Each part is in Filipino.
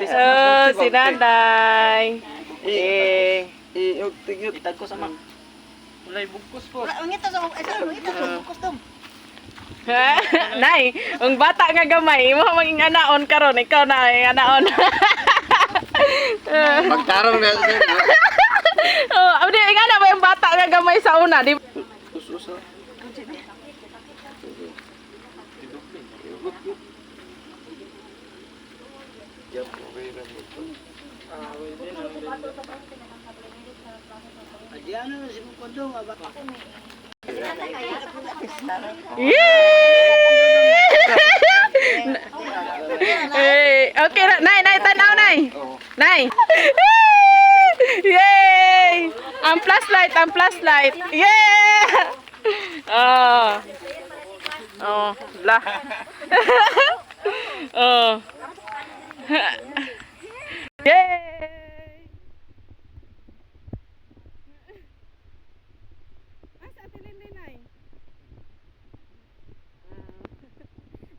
Oh, si Nanay. Eh. Itag ko sa mak. Walay bugkos ko. Ngito sa bukos dong. Nay, ang bata nga gamay, mo maging anaon karon, ikaw na ay anaon. Magtarong na sir. Oh, abdi nga na ba yung bata nga gamay sa una, di Uso. Adiyan na si Bukondong aba. Hey, okay, nay, tanaw, nay. Nay. Yay! Ang flashlight. Yeah! Oh. Oh, la. Oh. Yay! Asa tilin din, nay?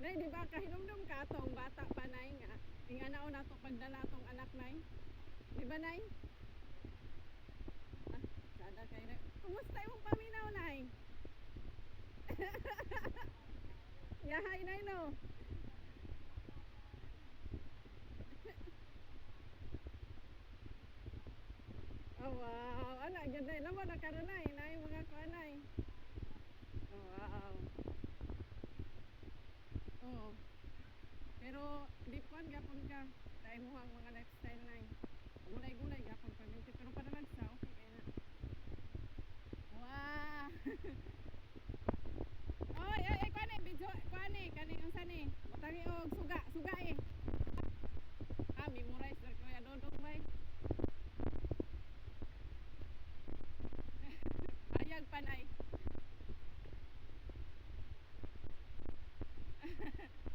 Nay, di ba kahinumdum ka tong bata pa, nay nga? Inganaon na to pagdala tong anak, nay? Di ba, nay? Ah, sada kayo, nay. Kumusta yung paminaw, nay? Yahay, nay, no? Oh, wow. Ala, ganda. Lama na karon, nay. Nay, mga kuan, nay. Oh, wow. Oh. Pero di kuan gapon ka. Dahil mo ang mga lifestyle, nay. Gulay-gulay gapon pa minti. Pero pa naman sa okay kaya na. Wow. Oy, kuan eh, video, kuan eh, kani unsa ni? Tangi og suga eh. Ah, memorize lang ko ya dodong bay. Ayag panay.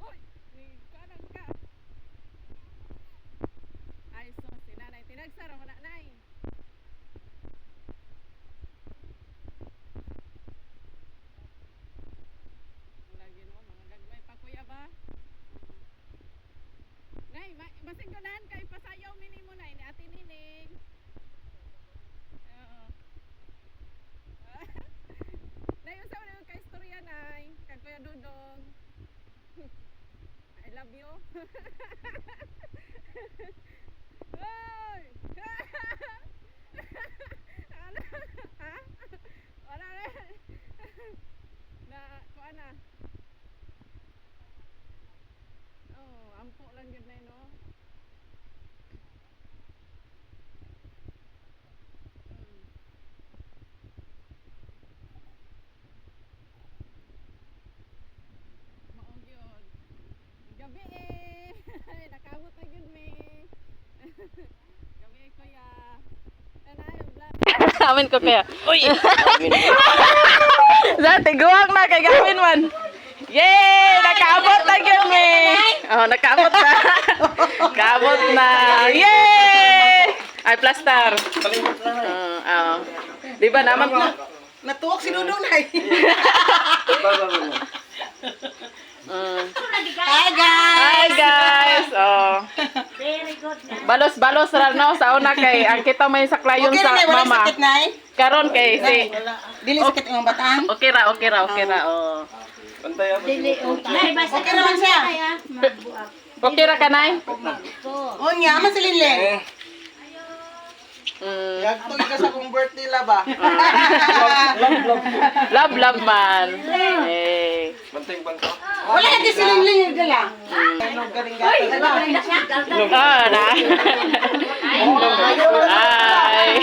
Uy, ni kanang ka. Ay, so sinanay tinagsara mo na, nay. Lagi no, mga gagmay pa kuya ba? Nay, basig ganahan kay pasayaw mini mo, nay, ni Ate Nining. Oo. Nay, usa man yung kaistorya, nay, kag Kuya Dudong. I love you. Oy! Ano? Ha? Wala na. Na, kuan na. Oh, ampo lang yun na, no? Maong yun. Gabi eh. Nakamot na yun, me. Gabi eh, kuya. Ano yung vlog? Amin ko kaya. Uy! Dati, guwag na kay gawin man. Yay! Nakaabot na yun, me. Oh, nakaabot na. Nakaabot na. Yay! Ay, plaster. Oh. Di ba naman ko? Natuwak si Dudong, nay. Hi, guys. Hi guys. Oh. Balos-balos ra no sa una kay ang kita may saklayon Okay sa na, wala mama. sakit, nay. Karon kay si Dili sakit ang batang. okay ra. Oh. Okay naman siya. Okay ra kanay? O niya, man si Linlin. Yagto ka sa kong birthday la ba? Love man. Eh. Wala na si Linlin yung dala. Oh, na. Ay.